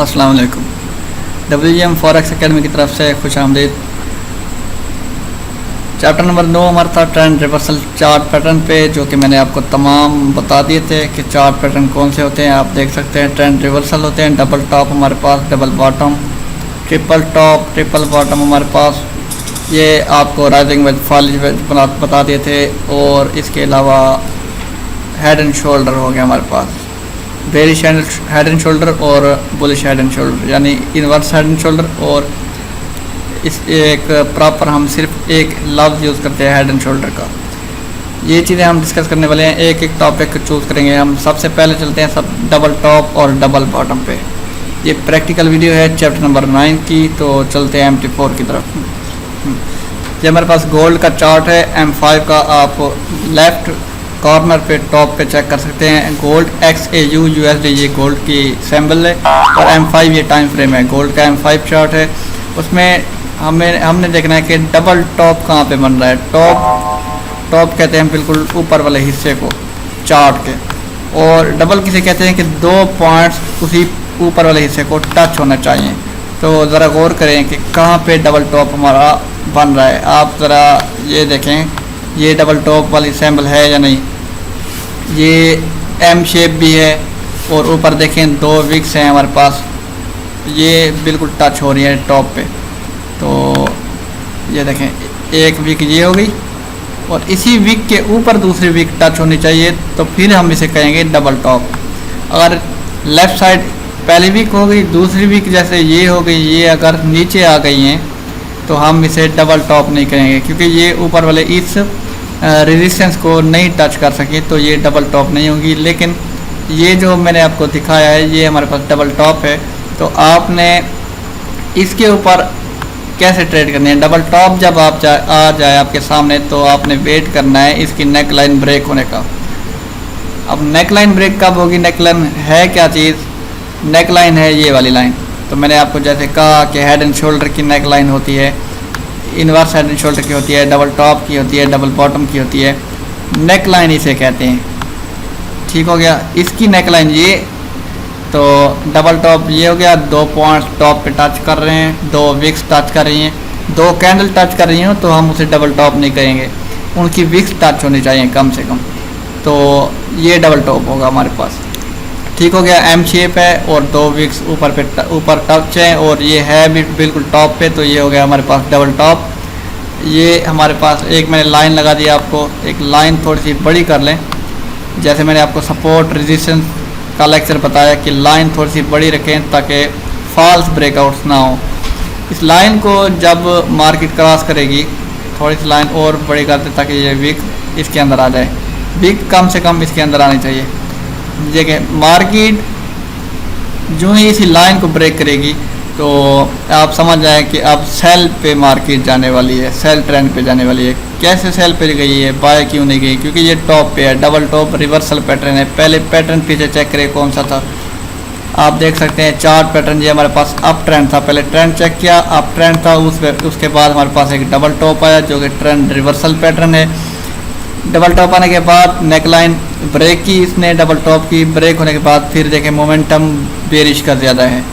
अस्सलाम वालेकुम। WGM forex academy की तरफ से खुश आमदीद। चैप्टर नंबर 9 हमारा था ट्रेंड रिवर्सल चार्ट पैटर्न पे, जो कि मैंने आपको तमाम बता दिए थे कि चार्ट पैटर्न कौन से होते हैं। आप देख सकते हैं ट्रेंड रिवर्सल होते हैं, डबल टॉप हमारे पास, double bottom, triple top, triple bottom हमारे पास। ये आपको राइजिंग वेज फॉलिंग वेज बता दिए थे। और इसके अलावा हेड एंड शोल्डर हो गया हमारे पास, बेरिश हेड एंड शोल्डर और बुलिश हेड एंड शोल्डर, यानी इन्वर्स हेड एंड शोल्डर। और इस एक प्रॉपर हम सिर्फ एक लफ्ज़ यूज़ करते हैं हेड एंड शोल्डर का। ये चीज़ें हम डिस्कस करने वाले हैं, एक एक टॉपिक चूज़ करेंगे हम। सबसे पहले चलते हैं सब डबल टॉप और डबल बॉटम पे। ये प्रैक्टिकल वीडियो है चैप्टर नंबर 9 की, तो चलते हैं MT4 की तरफ। ये हमारे पास गोल्ड का चार्ट है M5 का। आप लेफ़्ट कॉर्नर पे टॉप पे चेक कर सकते हैं। गोल्ड XAU USD ये गोल्ड की सिंबल है, और M5 ये टाइम फ्रेम है। गोल्ड का M5 चार्ट है, उसमें हमने देखना है कि डबल टॉप कहाँ पे बन रहा है। टॉप कहते हैं बिल्कुल ऊपर वाले हिस्से को चार्ट के, और डबल किसे कहते हैं कि 2 पॉइंट्स उसी ऊपर वाले हिस्से को टच होना चाहिए। तो ज़रा गौर करें कि कहाँ पे डबल टॉप हमारा बन रहा है। आप ज़रा ये देखें, ये डबल टॉप वाली सिंबल है या नहीं। ये M शेप भी है, और ऊपर देखें 2 विक्स हैं हमारे पास, ये बिल्कुल टच हो रही है टॉप पे। तो ये देखें, एक विक ये हो गई, और इसी विक के ऊपर दूसरी विक टच होनी चाहिए, तो फिर हम इसे कहेंगे डबल टॉप। अगर लेफ़्ट साइड पहली विक हो गई, दूसरी विक जैसे ये हो गई, ये अगर नीचे आ गई हैं तो हम इसे डबल टॉप नहीं कहेंगे, क्योंकि ये ऊपर वाले इस रेजिस्टेंस को नहीं टच कर सके, तो ये डबल टॉप नहीं होगी। लेकिन ये जो मैंने आपको दिखाया है, ये हमारे पास डबल टॉप है। तो आपने इसके ऊपर कैसे ट्रेड करनी है। डबल टॉप जब आप आ जाए आपके सामने, तो आपने वेट करना है इसकी नेक लाइन ब्रेक होने का। अब नेक लाइन ब्रेक कब होगी? नेक लाइन है क्या चीज़? नेक लाइन है ये वाली लाइन। तो मैंने आपको जैसे कहा कि हेड एंड शोल्डर की नेक लाइन होती है, इन्वर्स हेड एंड शोल्डर की होती है, डबल टॉप की होती है, डबल बॉटम की होती है। नेक लाइन इसे कहते हैं, ठीक हो गया। इसकी नेक लाइन ये, तो डबल टॉप ये हो गया। 2 पॉइंट्स टॉप पे टच कर रहे हैं, 2 विक्स टच कर रही हैं, 2 कैंडल टच कर रही हैं, तो हम उसे डबल टॉप नहीं कहेंगे, उनकी विक्स टच होनी चाहिए कम से कम। तो ये डबल टॉप होगा हमारे पास, ठीक हो गया। M शेप है, और 2 विक्स ऊपर टच है, और ये है भी बिल्कुल टॉप पे, तो ये हो गया हमारे पास डबल टॉप। ये हमारे पास एक मैंने लाइन लगा दी आपको, एक लाइन थोड़ी सी बड़ी कर लें। जैसे मैंने आपको सपोर्ट रेजिस्टेंस का लेक्चर बताया कि लाइन थोड़ी सी बड़ी रखें ताकि फॉल्स ब्रेकआउट्स ना हो। इस लाइन को जब मार्केट क्रॉस करेगी, थोड़ी सी लाइन और बड़ी कर दें ताकि ये वीक इसके अंदर आ जाए। वीक कम से कम इसके अंदर आनी चाहिए। देखिए, मार्केट जो ही इसी लाइन को ब्रेक करेगी, तो आप समझ जाएं कि अब सेल पे मार्केट जाने वाली है, सेल ट्रेंड पे जाने वाली है। कैसे सेल पे गई है, बाय क्यों नहीं गई? क्योंकि ये टॉप पे है, डबल टॉप रिवर्सल पैटर्न है। पहले पैटर्न पीछे चेक करें कौन सा था। आप देख सकते हैं चार्ट पैटर्न, ये हमारे पास अप ट्रेंड था। पहले ट्रेंड चेक किया, अप ट्रेंड था, उसके बाद हमारे पास एक डबल टॉप आया जो कि ट्रेंड रिवर्सल पैटर्न है। डबल टॉप आने के बाद नेकलाइन ब्रेक की इसने, डबल टॉप की ब्रेक होने के बाद फिर देखें मोमेंटम बेरिश का ज़्यादा है।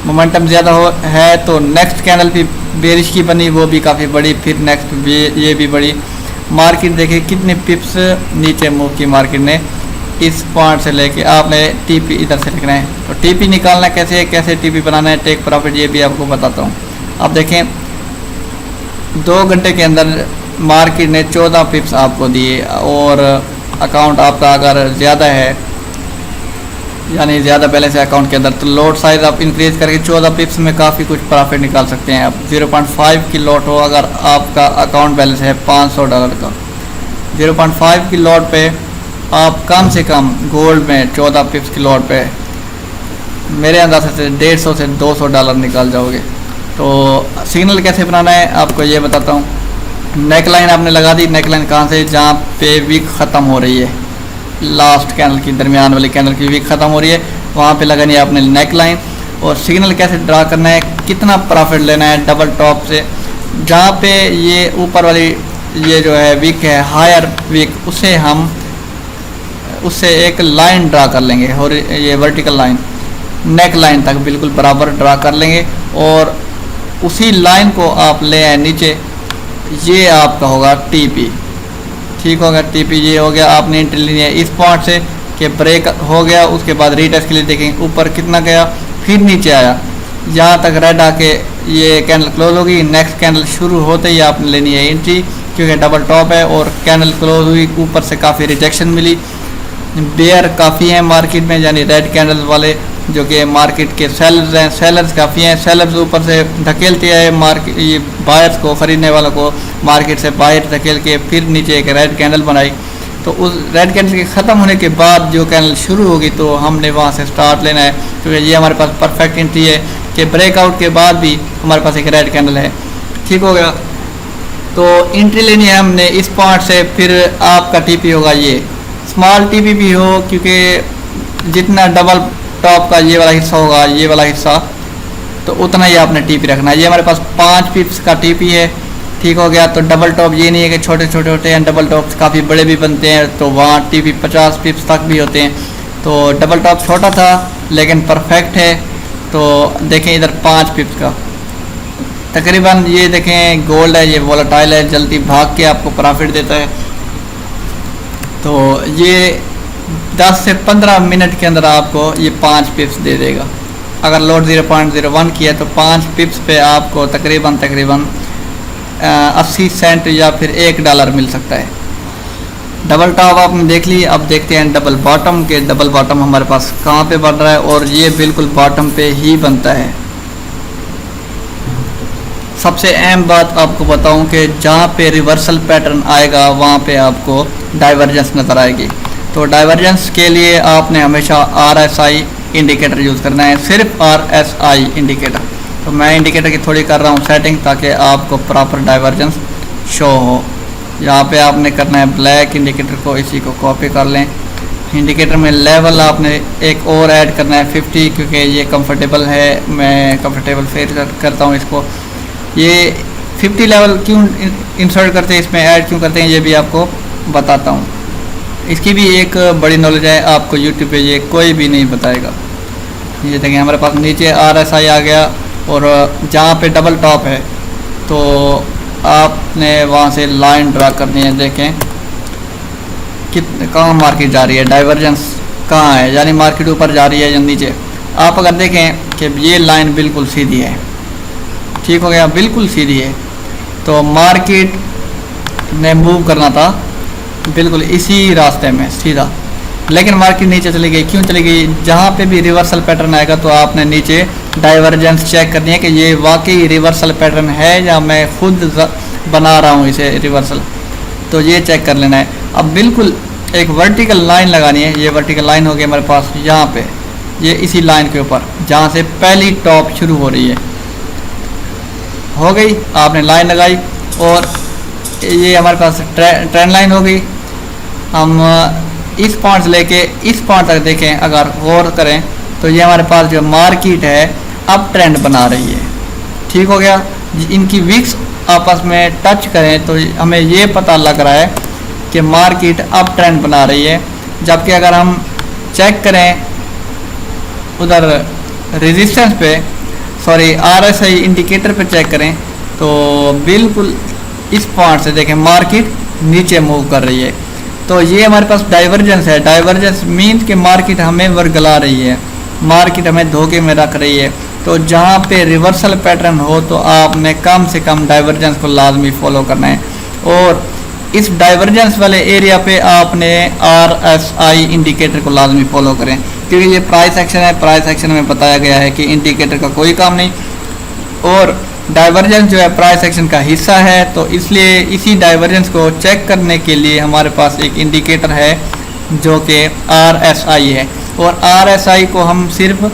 मोमेंटम ज़्यादा है तो नेक्स्ट कैंडल भी बेरिश की बनी, वो भी काफ़ी बड़ी, फिर नेक्स्ट ये भी बड़ी। मार्केट देखिए कितने पिप्स नीचे मूव की मार्केट ने। इस पॉइंट से लेके आपने TP इधर से लिखना है, तो TP निकालना कैसे है, कैसे TP बनाना है, टेक प्रॉफिट, ये भी आपको बताता हूँ। आप देखें 2 घंटे के अंदर मार्केट ने 14 पिप्स आपको दिए, और अकाउंट आपका अगर ज़्यादा है, यानी ज़्यादा बैलेंस है अकाउंट के अंदर, तो लॉट साइज़ आप इंक्रीज़ करके 14 पिप्स में काफ़ी कुछ प्रॉफिट निकाल सकते हैं आप। 0.5 की लॉट हो, अगर आपका अकाउंट बैलेंस है $500 का, 0.5 की लॉट पे आप कम से कम गोल्ड में 14 पिप्स की लॉट पे मेरे अंदाज़े से $150 से $200 निकाल जाओगे। तो सिग्नल कैसे बनाना है आपको ये बताता हूँ। नेक लाइन आपने लगा दी। नेक लाइन कहाँ से? जहाँ पे वीक ख़त्म हो रही है, लास्ट कैंडल की, दरमियान वाली कैंडल की वीक ख़त्म हो रही है, वहाँ पे लगानी है आपने नेक लाइन। और सिग्नल कैसे ड्रा करना है, कितना प्रॉफिट लेना है डबल टॉप से, जहाँ पे ये ऊपर वाली ये जो है वीक है, हायर वीक, उससे एक लाइन ड्रा कर लेंगे, और ये वर्टिकल लाइन, नेक लाइन तक बिल्कुल बराबर ड्रा कर लेंगे और उसी लाइन को आप ले आए नीचे, ये आपका होगा टीपी। ठीक हो गया, टीपी ये हो गया। आपने एंट्री लेनी है इस पॉइंट से कि ब्रेक हो गया, उसके बाद रीटेस्ट के लिए देखेंगे ऊपर कितना गया, फिर नीचे आया, यहाँ तक रेड आके ये कैंडल क्लोज होगी। नेक्स्ट कैंडल शुरू होते ही आपने लेनी है एंट्री, क्योंकि डबल टॉप है और कैंडल क्लोज हुई, ऊपर से काफ़ी रिजेक्शन मिली, बेयर काफ़ी हैं मार्केट में, यानी रेड कैंडल वाले जो कि मार्केट के सेलर्स हैं, सेलर्स काफ़ी हैं। सेलर्स ऊपर से धकेलते हैं मार्केट, ये बायर्स को, ख़रीदने वालों को मार्केट से बाहर धकेल के फिर नीचे एक रेड कैंडल बनाई। तो उस रेड कैंडल के ख़त्म होने के बाद जो कैंडल शुरू होगी तो हमने वहाँ से स्टार्ट लेना है, क्योंकि ये हमारे पास परफेक्ट एंट्री है कि ब्रेकआउट के बाद भी हमारे पास एक रेड कैंडल है। ठीक हो गया, तो एंट्री लेनी है हमने इस पॉइंट से। फिर आपका टीपी होगा ये स्मॉल टीपी भी हो, क्योंकि जितना डबल टॉप का ये वाला हिस्सा होगा, ये वाला हिस्सा, तो उतना ही आपने टीपी रखना है। ये हमारे पास 5 पिप्स का टीपी है। ठीक हो गया, तो डबल टॉप ये नहीं है कि छोटे छोटे होते हैं, डबल टॉप्स काफ़ी बड़े भी बनते हैं, तो वहाँ टीपी 50 पिप्स तक भी होते हैं। तो डबल टॉप छोटा था लेकिन परफेक्ट है। तो देखें इधर 5 पिप्स का तकरीबन, ये देखें गोल्ड है, ये वोलेटाइल है, जल्दी भाग के आपको प्रॉफिट देता है। तो ये 10 से 15 मिनट के अंदर आपको ये 5 पिप्स दे देगा। अगर लोड 0.01 किया तो 5 पिप्स पे आपको तकरीबन 80 सेंट या फिर $1 मिल सकता है। डबल टॉप आपने देख ली। अब देखते हैं डबल बॉटम के। डबल बॉटम हमारे पास कहाँ पे बन रहा है, और ये बिल्कुल बॉटम पे ही बनता है। सबसे अहम बात आपको बताऊं कि जहाँ पे रिवर्सल पैटर्न आएगा वहाँ पे आपको डाइवर्जेंस नज़र आएगी। तो डाइवर्जेंस के लिए आपने हमेशा RSI इंडिकेटर यूज़ करना है, सिर्फ RSI इंडिकेटर। तो मैं इंडिकेटर की थोड़ी कर रहा हूँ सेटिंग, ताकि आपको प्रॉपर डाइवर्जेंस शो हो। यहाँ पे आपने करना है ब्लैक इंडिकेटर को, इसी को कॉपी कर लें। इंडिकेटर में लेवल आपने एक और ऐड करना है 50, क्योंकि ये कंफर्टेबल है, मैं कंफर्टेबल फील करता हूँ इसको। ये 50 लेवल क्यों इंसर्ट करते हैं, इसमें ऐड क्यों करते हैं, ये भी आपको बताता हूँ। इसकी भी एक बड़ी नॉलेज है, आपको यूट्यूब पे ये कोई भी नहीं बताएगा। ये देखें हमारे पास नीचे RSI आ गया, और जहाँ पे डबल टॉप है तो आपने वहाँ से लाइन ड्रा करनी है। देखें कहाँ मार्केट जा रही है, डाइवर्जेंस कहाँ है, यानी मार्केट ऊपर जा रही है या नीचे। आप अगर देखें कि ये लाइन बिल्कुल सीधी है, ठीक हो गया, बिल्कुल सीधी है, तो मार्केट ने मूव करना था बिल्कुल इसी रास्ते में सीधा, लेकिन मार्केट नीचे चली गई। क्यों चली गई? जहाँ पे भी रिवर्सल पैटर्न आएगा तो आपने नीचे डाइवर्जेंस चेक करनी है कि ये वाकई रिवर्सल पैटर्न है या मैं खुद बना रहा हूँ इसे रिवर्सल, तो ये चेक कर लेना है। अब बिल्कुल एक वर्टिकल लाइन लगानी है। ये वर्टिकल लाइन हो गई हमारे पास यहाँ पे, ये इसी लाइन के ऊपर जहाँ से पहली टॉप शुरू हो रही है, हो गई। आपने लाइन लगाई और ये हमारे पास ट्रेंड लाइन हो गई। हम इस पॉइंट से लेके इस पॉइंट तक देखें, अगर गौर करें तो ये हमारे पास जो मार्केट है अब ट्रेंड बना रही है। ठीक हो गया। इनकी विक्स आपस में टच करें तो हमें ये पता लग रहा है कि मार्केट अब ट्रेंड बना रही है। जबकि अगर हम चेक करें उधर रेजिस्टेंस पे, सॉरी RSI इंडिकेटर पे चेक करें तो बिल्कुल इस पॉइंट से देखें मार्केट नीचे मूव कर रही है। तो ये हमारे पास डाइवर्जेंस है। डाइवर्जेंस मीन्स कि मार्केट हमें वर्गला रही है, मार्केट हमें धोखे में रख रही है। तो जहाँ पे रिवर्सल पैटर्न हो तो आपने कम से कम डाइवर्जेंस को लाजमी फॉलो करना है, और इस डाइवर्जेंस वाले एरिया पे आपने RSI इंडिकेटर को लाजमी फॉलो करें, क्योंकि ये प्राइस एक्शन है। प्राइस एक्शन में बताया गया है कि इंडिकेटर का कोई काम नहीं, और डाइवर्जेंस जो है प्राइस एक्शन का हिस्सा है। तो इसलिए इसी डाइवर्जेंस को चेक करने के लिए हमारे पास एक इंडिकेटर है जो कि RSI है, और RSI को हम सिर्फ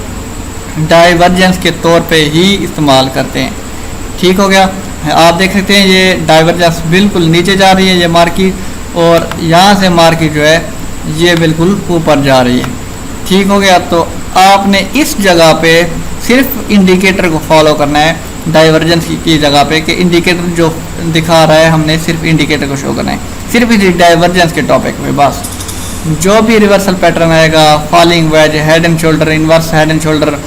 डाइवर्जेंस के तौर पे ही इस्तेमाल करते हैं। ठीक हो गया। आप देख सकते हैं ये डाइवर्जेंस बिल्कुल नीचे जा रही है ये मार्केट, और यहाँ से मार्केट जो है ये बिल्कुल ऊपर जा रही है। ठीक हो गया। तो आपने इस जगह पे सिर्फ इंडिकेटर को फॉलो करना है डाइवर्जेंस की जगह पे, कि इंडिकेटर जो दिखा रहा है हमने सिर्फ इंडिकेटर को शो करना है, सिर्फ इस डाइवर्जेंस के टॉपिक में बस। जो भी रिवर्सल पैटर्न आएगा, falling veg, head and shoulder, inverse head and shoulder,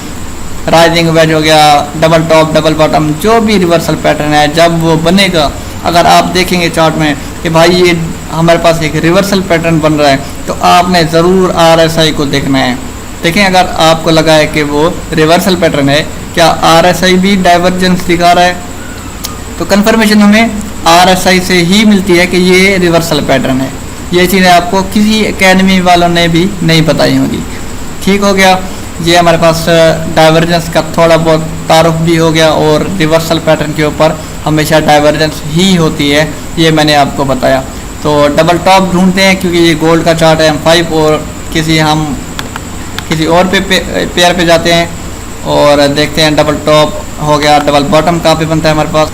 rising veg हो गया, डबल टॉप, डबल बॉटम, जो भी रिवर्सल पैटर्न है जब वो बनेगा, अगर आप देखेंगे चार्ट में कि भाई ये हमारे पास एक रिवर्सल पैटर्न बन रहा है, तो आपने ज़रूर RSI को देखना है। देखें, अगर आपको लगा है कि वो रिवर्सल पैटर्न है, क्या RSI भी डाइवर्जेंस दिखा रहा है, तो कंफर्मेशन हमें RSI से ही मिलती है कि ये रिवर्सल पैटर्न है। ये चीज़ें आपको किसी एकेडमी वालों ने भी नहीं बताई होगी। ठीक हो गया, ये हमारे पास डाइवर्जेंस का थोड़ा बहुत तारुफ भी हो गया, और रिवर्सल पैटर्न के ऊपर हमेशा डाइवर्जेंस ही होती है, ये मैंने आपको बताया। तो डबल टॉप ढूंढते हैं, क्योंकि ये गोल्ड का चार्ट है M5, और किसी और पेयर पे जाते हैं और देखते हैं डबल टॉप हो गया, डबल बॉटम कहाँ पे बनता है हमारे पास।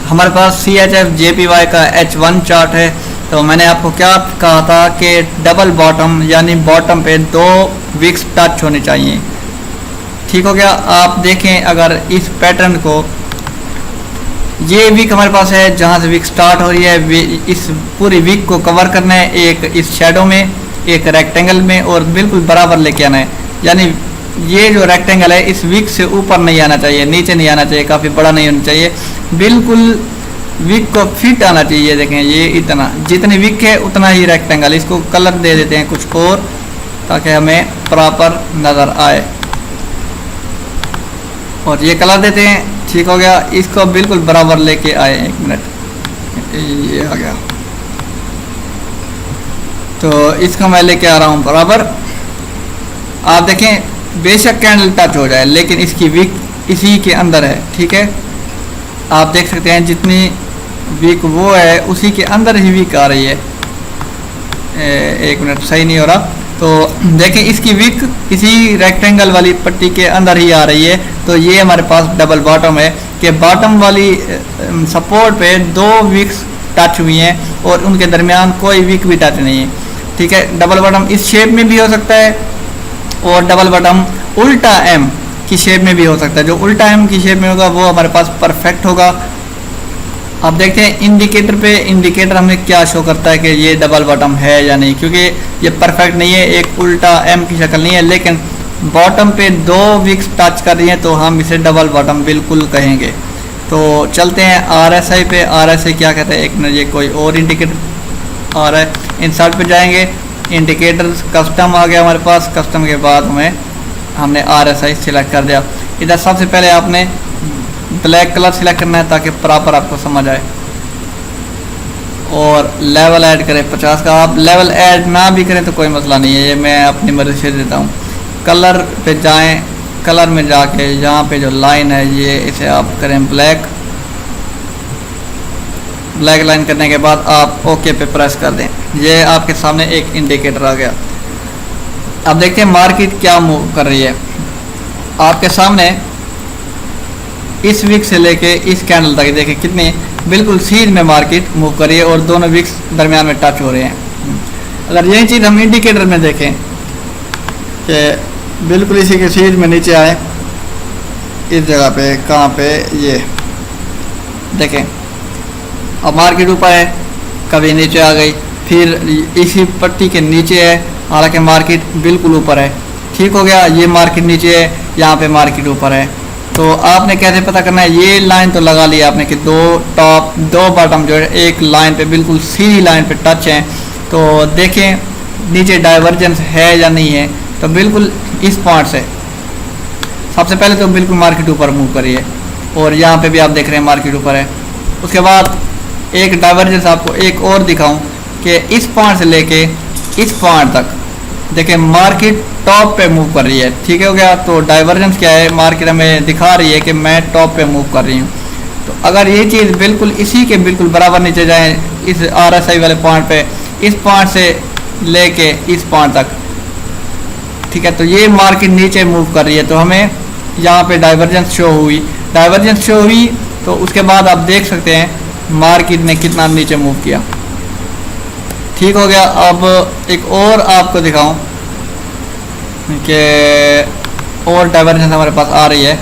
हमारे पास CHF JPY का H1 चार्ट है। तो मैंने आपको क्या कहा था कि डबल बॉटम यानी बॉटम पे 2 विक्स टच होनी चाहिए। ठीक हो गया, आप देखें अगर इस पैटर्न को, ये वीक हमारे पास है जहाँ से वीक स्टार्ट हो रही है, इस पूरी वीक को कवर करना है, एक इस शेडो में, एक रेक्टेंगल में, और बिल्कुल बराबर लेके आना है। यानी ये जो रेक्टेंगल है इस वीक से ऊपर नहीं आना चाहिए, नीचे नहीं आना चाहिए, काफ़ी बड़ा नहीं होना चाहिए, बिल्कुल वीक को फिट आना चाहिए। देखें, ये इतना, जितनी वीक है उतना ही रेक्टेंगल। इसको कलर दे देते हैं कुछ और, ताकि हमें प्रॉपर नज़र आए, और ये कलर देते हैं। ठीक हो गया, इसको बिल्कुल बराबर लेके आए। 1 मिनट, ये आ गया, तो इसको मैं लेके आ रहा हूँ बराबर। आप देखें, बेशक कैंडल टच हो जाए, लेकिन इसकी वीक इसी के अंदर है। ठीक है, आप देख सकते हैं जितनी वीक वो है उसी के अंदर ही वीक आ रही है। 1 मिनट, सही नहीं हो रहा, तो देखें इसकी वीक इसी रेक्टेंगल वाली पट्टी के अंदर ही आ रही है। तो ये हमारे पास डबल बॉटम है कि बॉटम वाली सपोर्ट पे 2 वीक्स टच हुई हैं, और उनके दरमियान कोई वीक भी टच नहीं है। ठीक है, डबल बॉटम इस शेप में भी हो सकता है, और डबल बॉटम उल्टा M की शेप में भी हो सकता है। जो उल्टा M की शेप में होगा वो हमारे पास परफेक्ट होगा। अब देखते हैं इंडिकेटर पे, इंडिकेटर हमें क्या शो करता है कि ये डबल बॉटम है या नहीं, क्योंकि ये परफेक्ट नहीं है, एक उल्टा M की शक्ल नहीं है, लेकिन बॉटम पे 2 विक्स टच कर रही हैं, तो हम इसे डबल बॉटम बिल्कुल कहेंगे। तो चलते हैं RSI पे। RSI क्या कहते हैं, एक मिनट, ये कोई और इंडिकेटर आ रहा है, इंसर्ट पे जाएंगे, इंडिकेटर कस्टम आ गया हमारे पास। कस्टम के बाद हमने RSI सिलेक्ट कर दिया। इधर सबसे पहले आपने ब्लैक कलर सिलेक्ट करना है ताकि प्रॉपर आपको समझ आए, और लेवल ऐड करें 50 का। आप लेवल ऐड ना भी करें तो कोई मसला नहीं है, ये मैं अपनी मर्जी से देता हूँ। कलर पे जाएं, कलर में जाके यहाँ पे जो लाइन है ये इसे आप करें ब्लैक। ब्लैक लाइन करने के बाद आप ओके पे प्रेस कर दें। ये आपके सामने एक इंडिकेटर आ गया। अब देखते हैं मार्केट क्या मूव कर रही है। आपके सामने इस वीक से लेके इस कैंडल तक देखें कितनी बिल्कुल सीध में मार्केट मूव कर रही है, और दोनों वीक्स दरमियान में टच हो रहे हैं। अगर यही चीज़ हम इंडिकेटर में देखें कि बिल्कुल इसी के सीध में नीचे आए, इस जगह पे कहाँ पे, ये देखें, अब मार्केट ऊपर है, कभी नीचे आ गई, फिर इसी पट्टी के नीचे है, हालांकि मार्केट बिल्कुल ऊपर है। ठीक हो गया, ये मार्केट नीचे है, यहाँ पे मार्केट ऊपर है। तो आपने कैसे पता करना है, ये लाइन तो लगा ली आपने कि 2 टॉप 2 बॉटम जो है एक लाइन पे बिल्कुल सीधी लाइन पे टच हैं। तो देखें नीचे डाइवर्जेंस है या नहीं है, तो बिल्कुल इस पॉइंट से सबसे पहले तो बिल्कुल मार्केट ऊपर मूव करी है, और यहाँ पे भी आप देख रहे हैं मार्केट ऊपर है। उसके बाद एक डाइवर्जेंस आपको एक और दिखाऊं कि इस पॉइंट से लेके इस पॉइंट तक देखें मार्केट टॉप पे मूव कर रही है। ठीक हो गया, तो डाइवर्जेंस क्या है, मार्केट हमें दिखा रही है कि मैं टॉप पे मूव कर रही हूँ। तो अगर ये चीज़ बिल्कुल इसी के बिल्कुल बराबर नीचे जाए, इस RSI वाले पॉइंट पे, इस पॉइंट से लेके इस पॉइंट तक, ठीक है, तो ये मार्केट नीचे मूव कर रही है, तो हमें यहाँ पे डाइवर्जेंस शो हुई। डाइवर्जेंस शो हुई तो उसके बाद आप देख सकते हैं मार्केट ने कितना नीचे मूव किया। ठीक हो गया, अब एक और आपको दिखाऊं कि और डाइवर्जेंस हमारे पास आ रही है।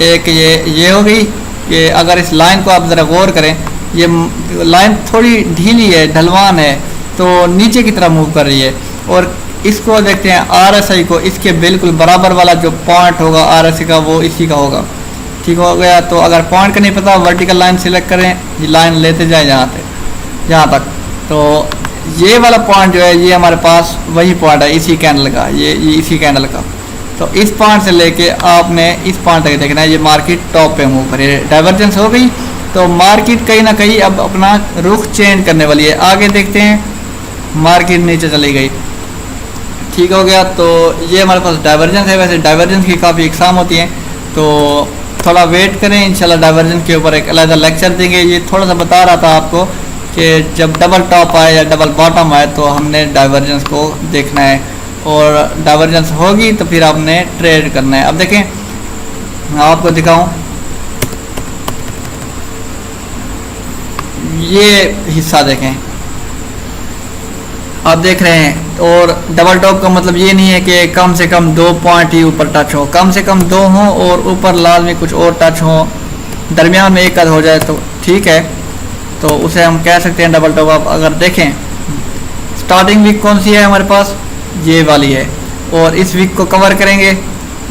एक ये हो गई कि अगर इस लाइन को आप ज़रा गौर करें, ये लाइन थोड़ी ढीली है, ढलवान है, तो नीचे की तरफ मूव कर रही है। और इसको देखते हैं RSI को, इसके बिल्कुल बराबर वाला जो पॉइंट होगा RSI का वो इसी का होगा। ठीक हो गया। तो अगर पॉइंट का नहीं पता वर्टिकल लाइन सिलेक्ट करें, ये लाइन लेते जाए यहाँ तक। तो ये वाला पॉइंट जो है ये हमारे पास वही पॉइंट है इसी कैंडल का, ये इसी कैंडल का। तो इस पॉइंट से लेके आपने इस पॉइंट तक देखना है। ये मार्केट टॉप पे मूव करी, डाइवर्जेंस हो गई तो मार्केट कहीं ना कहीं अब अपना रुख चेंज करने वाली है। आगे देखते हैं, मार्केट नीचे चली गई। ठीक हो गया। तो ये हमारे पास डाइवर्जेंस है। वैसे डाइवर्जेंस की काफ़ी एग्जाम होती हैं, तो थोड़ा वेट करें, इंशाल्लाह डाइवर्जेंस के ऊपर एक अलग लेक्चर देंगे। ये थोड़ा सा बता रहा था आपको कि जब डबल टॉप आए या डबल बॉटम आए तो हमने डाइवर्जेंस को देखना है, और डाइवर्जेंस होगी तो फिर आपने ट्रेड करना है। अब देखें, आपको दिखाऊं, ये हिस्सा देखें, आप देख रहे हैं। और डबल टॉप का मतलब ये नहीं है कि कम से कम 2 पॉइंट ही ऊपर टच हो, कम से कम 2 हों और ऊपर लाजमी कुछ और टच हो, दरमियान में एक हो जाए तो ठीक है, तो उसे हम कह सकते हैं डबल टॉप। आप अगर देखें स्टार्टिंग वीक कौन सी है हमारे पास, ये वाली है, और इस वीक को कवर करेंगे,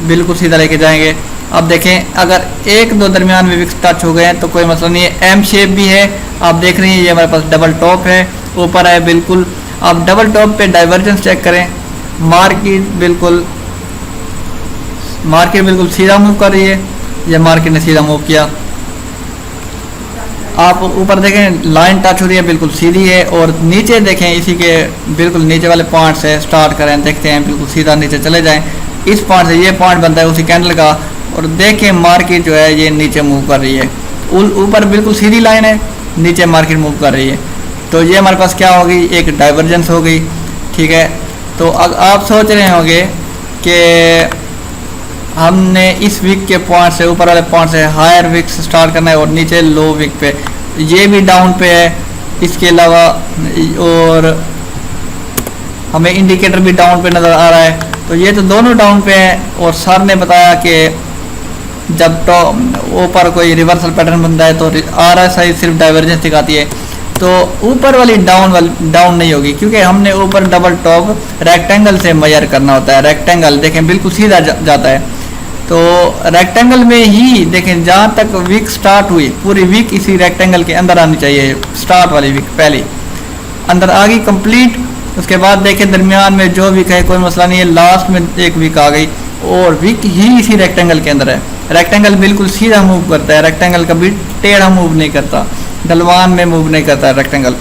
बिल्कुल सीधा लेके जाएंगे। अब देखें अगर 1-2 दरमियान में विक्स टच हो गए हैं तो कोई मसला नहीं है। एम शेप भी है, आप देख रहे हैं, ये हमारे पास डबल टॉप है, ऊपर है बिल्कुल। अब डबल टॉप पे डाइवर्जेंस चेक करें, मार्केट बिल्कुल सीधा मूव कर रही है, ये मार्केट ने सीधा मूव किया। आप ऊपर देखें लाइन टच हो रही है, बिल्कुल सीधी है, और नीचे देखें इसी के बिल्कुल नीचे वाले पॉइंट से स्टार्ट करें, देखते हैं बिल्कुल सीधा नीचे चले जाएं। इस पॉइंट से ये पॉइंट बनता है उसी कैंडल का, और देखें मार्केट जो है ये नीचे मूव कर रही है, ऊपर बिल्कुल सीधी लाइन है, नीचे मार्केट मूव कर रही है। तो ये हमारे पास क्या होगी, एक डाइवर्जेंस हो गई। ठीक है। तो आप सोच रहे होंगे कि हमने इस वीक के पॉइंट से, ऊपर वाले पॉइंट से हायर वीक से स्टार्ट करना है और नीचे लो वीक पे, ये भी डाउन पे है, इसके अलावा और हमें इंडिकेटर भी डाउन पे नज़र आ रहा है। तो ये तो दोनों डाउन पे है, और सर ने बताया कि जब तो ऊपर कोई रिवर्सल पैटर्न बनता है तो RSI सिर्फ डाइवर्जेंस दिखाती है, तो ऊपर वाली डाउन नहीं होगी, क्योंकि हमने वीक डबल टॉप रेक्टेंगल से मेजर करना होता है। रेक्टेंगल देखें बिल्कुल सीधा जाता है, तो रेक्टेंगल में ही देखें जहाँ तक वीक स्टार्ट हुई पूरी वीक इसी रेक्टेंगल के अंदर आनी चाहिए। स्टार्ट वाली वीक पहले अंदर आ गई कंप्लीट, उसके बाद देखें दरमियान में जो वीक है कोई मसला नहीं है, लास्ट में एक वीक आ गई और वीक ही इसी रेक्टेंगल के अंदर है। रेक्टेंगल बिल्कुल सीधा मूव करता है, रेक्टेंगल कभी टेढ़ा मूव नहीं करता, ढलवान में मूव नहीं करता है रेक्टेंगल।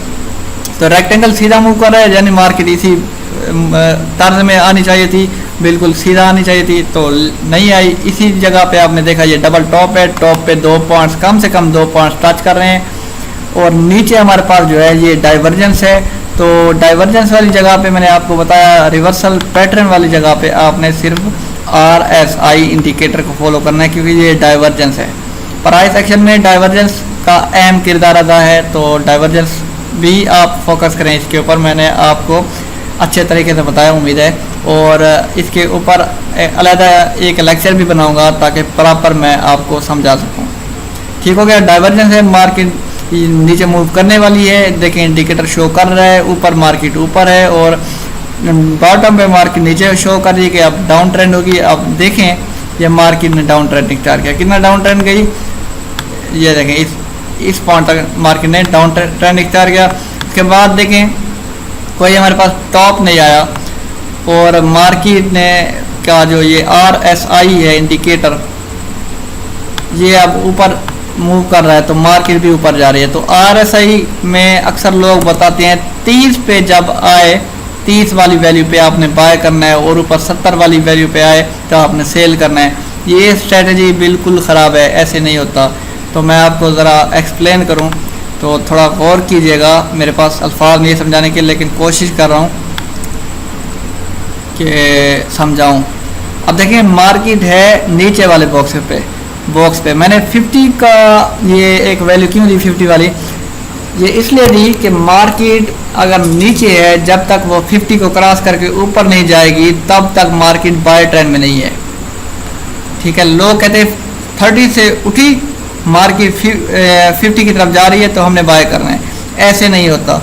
तो रेक्टेंगल सीधा मूव कर रहा है, यानी मार्केट इसी तर्ज में आनी चाहिए थी, बिल्कुल सीधा आनी चाहिए थी, तो नहीं आई। इसी जगह पे आपने देखा ये डबल टॉप है, टॉप पे 2 पॉइंट्स कम से कम 2 पॉइंट्स टच कर रहे हैं, और नीचे हमारे पास जो है ये डाइवर्जेंस है। तो डाइवर्जेंस वाली जगह पे मैंने आपको बताया, रिवर्सल पैटर्न वाली जगह पे आपने सिर्फ RSI इंडिकेटर को फॉलो करना है, क्योंकि ये डाइवर्जेंस है। प्राइस एक्शन में डाइवर्जेंस का अहम किरदार अदा है, तो डाइवर्जेंस भी आप फोकस करें इसके ऊपर। मैंने आपको अच्छे तरीके से बताया, उम्मीद है, और इसके ऊपर अलग एक लेक्चर भी बनाऊंगा ताकि प्रॉपर मैं आपको समझा सकूं। ठीक हो गया। डाइवर्जेंस है, मार्केट नीचे मूव करने वाली है, देखें इंडिकेटर शो कर रहा है, ऊपर मार्केट ऊपर है और बॉटम पे मार्केट नीचे शो कर रही है कि अब डाउन ट्रेंड होगी। अब देखें ये मार्केट ने डाउन ट्रेंड स्टार्ट किया, कितना डाउन ट्रेंड गई, ये देखें इस पॉइंट तक मार्केट ने डाउन ट्रेंड स्टार्ट किया। उसके बाद देखें कोई हमारे पास टॉप नहीं आया, और मार्केट ने का जो ये RSI है इंडिकेटर, ये अब ऊपर मूव कर रहा है, तो मार्केट भी ऊपर जा रही है। तो RSI में अक्सर लोग बताते हैं 30 पे जब आए, 30 वाली वैल्यू पे आपने बाय करना है, और ऊपर 70 वाली वैल्यू पे आए तो आपने सेल करना है। ये स्ट्रेटजी बिल्कुल ख़राब है, ऐसे नहीं होता। तो मैं आपको ज़रा एक्सप्लेन करूं तो थोड़ा गौर कीजिएगा, मेरे पास अल्फाज नहीं समझाने के, लेकिन कोशिश कर रहा हूं कि समझाऊं। अब देखिए मार्केट है नीचे वाले बॉक्स पे मैंने 50 का ये एक वैल्यू क्यों दी 50 वाली, ये इसलिए दी कि मार्केट अगर नीचे है, जब तक वो 50 को क्रॉस करके ऊपर नहीं जाएगी तब तक मार्केट बाय ट्रेंड में नहीं है। ठीक है। लोग कहते हैं 30 से उठी मार्केट 50 की तरफ जा रही है तो हमने बाय करना है, ऐसे नहीं होता।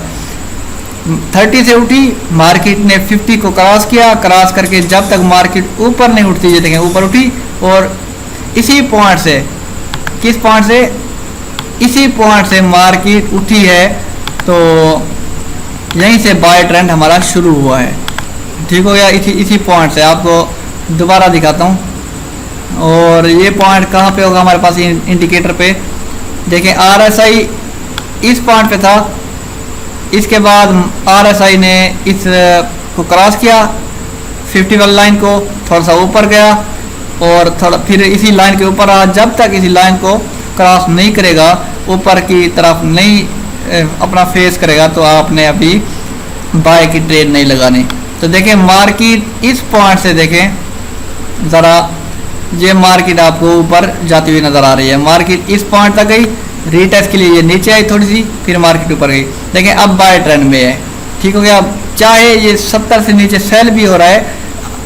30 से उठी, मार्केट ने 50 को क्रॉस किया, क्रॉस करके जब तक मार्केट ऊपर नहीं उठती, ये देखें ऊपर उठी और इसी पॉइंट से, किस पॉइंट से, इसी पॉइंट से मार्केट उठी है, तो यहीं से बाय ट्रेंड हमारा शुरू हुआ है। ठीक हो गया। इसी पॉइंट से आपको दोबारा दिखाता हूँ। और ये पॉइंट कहाँ पे होगा हमारे पास इंडिकेटर पे, देखें RSI इस पॉइंट पे था, इसके बाद RSI ने इस को क्रॉस किया, 50 वाली लाइन को, थोड़ा सा ऊपर गया और थोड़ा फिर इसी लाइन के ऊपर आ, जब तक इसी लाइन को क्रॉस नहीं करेगा, ऊपर की तरफ नहीं अपना फेस करेगा, तो आपने अभी बाय की ट्रेड नहीं लगानी। तो देखें मार्केट इस पॉइंट से, देखें ज़रा, ये मार्केट आपको ऊपर जाती हुई नज़र आ रही है। मार्केट इस पॉइंट तक गई, रीटेस्ट के लिए ये नीचे आई थोड़ी सी, फिर मार्केट ऊपर गई। देखें अब बाय ट्रेंड में है। ठीक हो गया। चाहे ये 70 से नीचे सेल भी हो रहा है,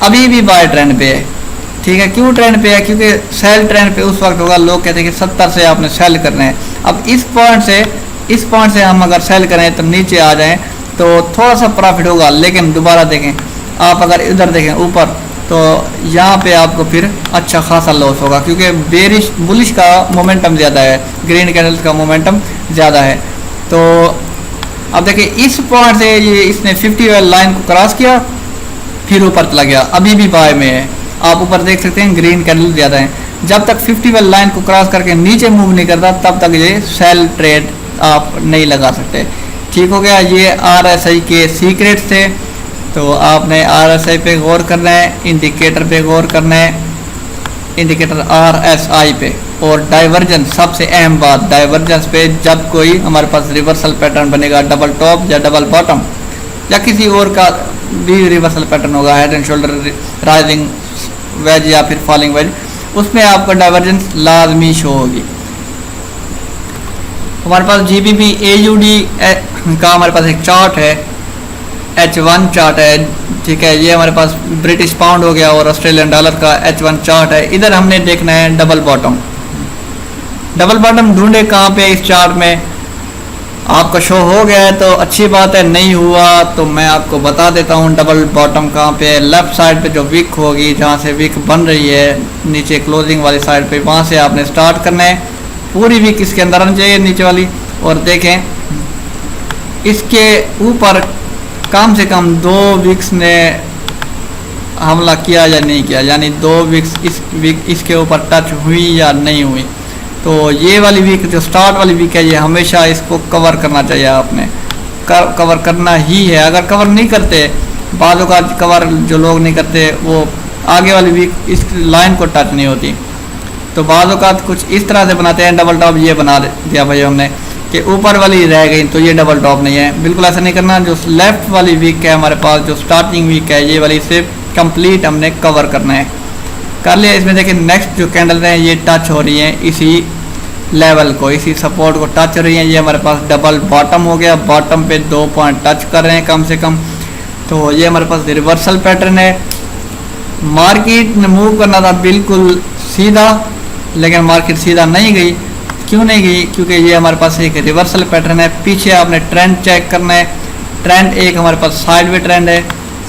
अभी भी बाय ट्रेंड पे है। ठीक है। क्यों ट्रेंड पे है? क्योंकि सेल ट्रेंड पे उस वक्त होगा, लोग कहते हैं कि 70 से आपने सेल करना है। अब इस पॉइंट से हम अगर सेल करें तो नीचे आ जाएं तो थोड़ा सा प्रॉफिट होगा, लेकिन दोबारा देखें आप, अगर इधर देखें ऊपर, तो यहाँ पे आपको फिर अच्छा खासा लॉस होगा, क्योंकि बेरिश बुलिश का मोमेंटम ज़्यादा है, ग्रीन कैंडल्स का मोमेंटम ज़्यादा है। तो अब देखिए इस पॉइंट से ये इसने 50 वाली लाइन को क्रॉस किया, फिर ऊपर चला गया, अभी भी बाय में है। आप ऊपर देख सकते हैं ग्रीन कैंडल ज़्यादा है। जब तक 50 वाली लाइन को क्रॉस करके नीचे मूव नहीं करता, तब तक ये सेल ट्रेड आप नहीं लगा सकते। ठीक हो गया। ये RSI के सीक्रेट्स थे। तो आपने RSI पे गौर करना है, इंडिकेटर पे गौर करना है, इंडिकेटर RSI पे, और डाइवर्जेंस, सबसे अहम बात, डाइवर्जेंस पे जब कोई हमारे पास रिवर्सल पैटर्न बनेगा, डबल टॉप या डबल बॉटम या किसी और का भी रिवर्सल पैटर्न होगा, head and shoulder rising veg या फिर फॉलिंग वेज, उसमें आपका डाइवर्जेंस लाजमी शो होगी। हमारे पास GBP AUD का हमारे पास एक चार्ट है, H1 चार्ट है। ठीक है। ये हमारे पास ब्रिटिश पाउंड हो गया और ऑस्ट्रेलियन डॉलर का H1 चार्ट है। इधर हमने देखना है डबल बॉटम। डबल बॉटम ढूंढे कहाँ पे इस चार्ट में, आपका शो हो गया है तो अच्छी बात है, नहीं हुआ तो मैं आपको बता देता हूँ डबल बॉटम कहाँ पे है। लेफ्ट साइड पे जो विक होगी, जहाँ से विक बन रही है नीचे क्लोजिंग वाली साइड पे, वहाँ से आपने स्टार्ट करना है। पूरी विक इसके अंदर आनी चाहिए नीचे वाली। और देखें इसके ऊपर कम से कम 2 विक्स ने हमला किया या नहीं किया, यानी 2 विक्स इस विक इसके ऊपर टच हुई या नहीं हुई। तो ये वाली वीक जो स्टार्ट वाली वीक है, ये हमेशा इसको कवर करना चाहिए आपने, कवर करना ही है। अगर कवर नहीं करते, बाज़ों का कवर जो लोग नहीं करते, वो आगे वाली वीक इस लाइन को टच नहीं होती। तो बाज़ों का कुछ इस तरह से बनाते हैं, डबल टॉप ये बना दिया भाई हमने कि ऊपर वाली रह गई, तो ये डबल टॉप नहीं है। बिल्कुल ऐसा नहीं करना। जो लेफ्ट वाली वीक है हमारे पास, जो स्टार्टिंग वीक है, ये वाली से कंप्लीट हमने कवर करना है। कर लिया। इसमें देखिए नेक्स्ट जो कैंडल है ये टच हो रही है इसी लेवल को, इसी सपोर्ट को टच हो रही है। ये हमारे पास डबल बॉटम हो गया, बॉटम पे 2 पॉइंट टच कर रहे हैं कम से कम। तो ये हमारे पास रिवर्सल पैटर्न है। मार्केट ने मूव करना था बिल्कुल सीधा, लेकिन मार्केट सीधा नहीं गई। क्यों नहीं गई? क्योंकि ये हमारे पास एक रिवर्सल पैटर्न है। पीछे आपने ट्रेंड चेक करना है। ट्रेंड एक हमारे पास साइडवे ट्रेंड है,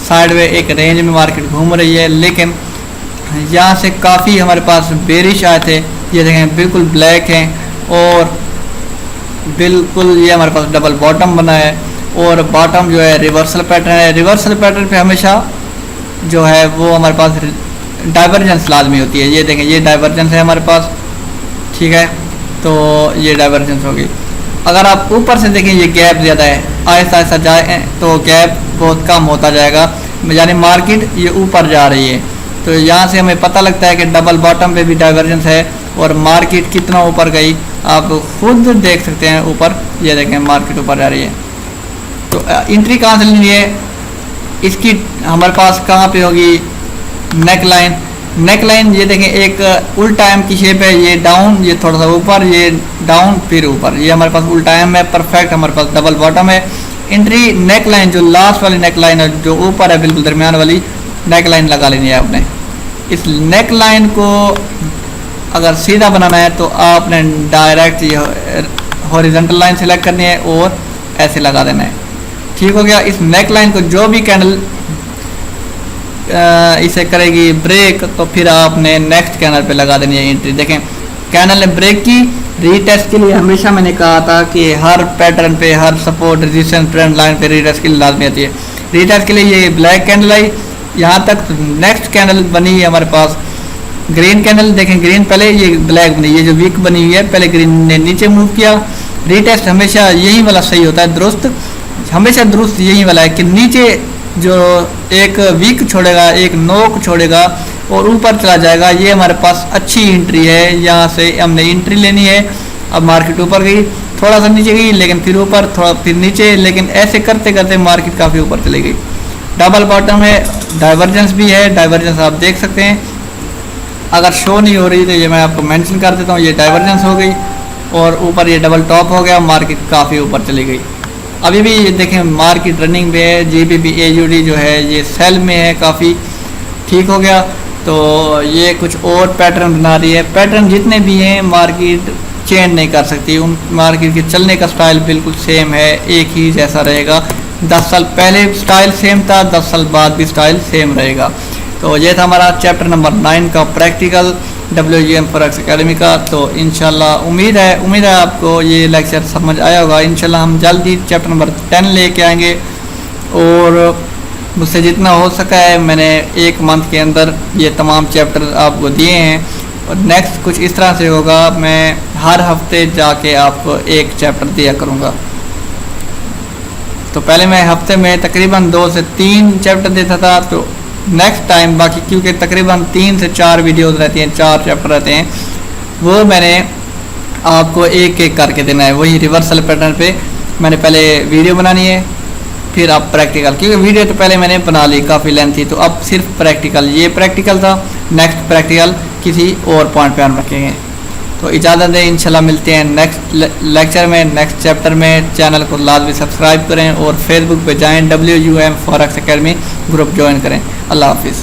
साइडवे एक रेंज में मार्केट घूम रही है, लेकिन यहाँ से काफ़ी हमारे पास बेरिश आए थे। ये देखें बिल्कुल ब्लैक हैं और बिल्कुल ये हमारे पास डबल बॉटम बना है और बॉटम जो है रिवर्सल पैटर्न है। रिवर्सल पैटर्न पे हमेशा जो है वो हमारे पास डाइवर्जेंस लाजमी होती है। ये देखें ये डाइवर्जेंस है हमारे पास, ठीक है, तो ये डाइवर्जेंस होगी। अगर आप ऊपर से देखें ये गैप ज़्यादा है, आहिस्ता आहिस्ता जाए तो गैप बहुत कम होता जाएगा, यानी मार्केट ये ऊपर जा रही है। तो यहाँ से हमें पता लगता है कि डबल बॉटम पे भी डाइवर्जेंस है और मार्केट कितना ऊपर गई आप खुद देख सकते हैं। ऊपर ये देखें मार्केट ऊपर जा रही है। तो एंट्री कहाँ से लेनी है इसकी, हमारे पास कहाँ पे होगी नेक लाइन। नेक लाइन ये देखें एक उल्टा एम की शेप है, ये डाउन, ये थोड़ा सा ऊपर, ये डाउन, फिर ऊपर, ये हमारे पास उल्टा एम है। परफेक्ट हमारे पास डबल बॉटम है। एंट्री नेक लाइन जो लास्ट वाली नेक लाइन है, जो ऊपर है बिल्कुल दरमियान वाली नेक लाइन लगा लेनी है आपने। इस नेक लाइन को अगर सीधा बनाना है तो आपने डायरेक्ट ये हॉरिजॉन्टल लाइन सेलेक्ट करनी है और ऐसे लगा देना है। ठीक हो गया। इस नेक लाइन को जो भी कैंडल इसे करेगी ब्रेक, तो फिर आपने नेक्स्ट कैंडल पे लगा देनी है एंट्री। देखें कैंडल ने ब्रेक की, रीटेस्ट के लिए हमेशा मैंने कहा था कि हर पैटर्न पे, हर सपोर्ट रेजिस्टेंस ट्रेंड लाइन पे रीटेस्ट के लिए लाजमी आती है। रीटेस्ट के लिए ये ब्लैक कैंडल आई, यहाँ तक नेक्स्ट कैंडल बनी है हमारे पास ग्रीन कैंडल। देखें ग्रीन पहले, ये ब्लैक बनी, ये जो वीक बनी हुई है, पहले ग्रीन ने नीचे मूव किया। रीटेस्ट हमेशा यही वाला सही होता है, दुरुस्त हमेशा दुरुस्त यही वाला है कि नीचे जो एक वीक छोड़ेगा, एक नोक छोड़ेगा और ऊपर चला जाएगा। ये हमारे पास अच्छी एंट्री है, यहाँ से हमने एंट्री लेनी है। अब मार्केट ऊपर गई, थोड़ा सा नीचे गई, लेकिन फिर ऊपर, थोड़ा फिर नीचे, लेकिन ऐसे करते करते मार्केट काफ़ी ऊपर चली गई। डबल बॉटम है, डाइवर्जेंस भी है, डाइवर्जेंस आप देख सकते हैं। अगर शो नहीं हो रही तो ये मैं आपको मेंशन कर देता हूँ, ये डाइवर्जेंस हो गई और ऊपर ये डबल टॉप हो गया, मार्केट काफ़ी ऊपर चली गई। अभी भी ये देखें मार्केट रनिंग में है, GBP AUD जो है ये सेल में है, काफ़ी ठीक हो गया। तो ये कुछ और पैटर्न बना रही है। पैटर्न जितने भी हैं मार्केट चेंज नहीं कर सकती, उन मार्केट के चलने का स्टाइल बिल्कुल सेम है, एक ही जैसा रहेगा। 10 साल पहले स्टाइल सेम था, 10 साल बाद भी स्टाइल सेम रहेगा। तो ये था हमारा चैप्टर नंबर 9 का प्रैक्टिकल WGM फॉरेक्स एकेडमी का। तो इंशाल्लाह उम्मीद है आपको ये लेक्चर समझ आया होगा। इंशाल्लाह हम जल्द ही चैप्टर नंबर 10 लेके आएंगे और मुझसे जितना हो सका है मैंने 1 मंथ के अंदर ये तमाम चैप्टर आपको दिए हैं। और नेक्स्ट कुछ इस तरह से होगा, मैं हर हफ्ते जाके आपको एक चैप्टर दिया करूँगा। तो पहले मैं हफ्ते में तकरीबन 2 से 3 चैप्टर देता था, तो नेक्स्ट टाइम बाकी क्योंकि तकरीबन 3 से 4 वीडियोस रहती हैं, 4 चैप्टर रहते हैं, वो मैंने आपको एक एक करके देना है। वही रिवर्सल पैटर्न पे मैंने पहले वीडियो बनानी है, फिर अब प्रैक्टिकल, क्योंकि वीडियो तो पहले मैंने बना ली काफ़ी लेंथ थी, तो अब सिर्फ प्रैक्टिकल। ये प्रैक्टिकल था, नेक्स्ट प्रैक्टिकल किसी और पॉइंट पे हम रखेंगे। तो इजाज़त दें, इंशाल्लाह मिलते हैं नेक्स्ट लेक्चर में, नेक्स्ट चैप्टर में। चैनल को लाजमी सब्सक्राइब करें और फेसबुक पे जाएं, WGM forex academy group join करें। अल्लाह हाफिज़।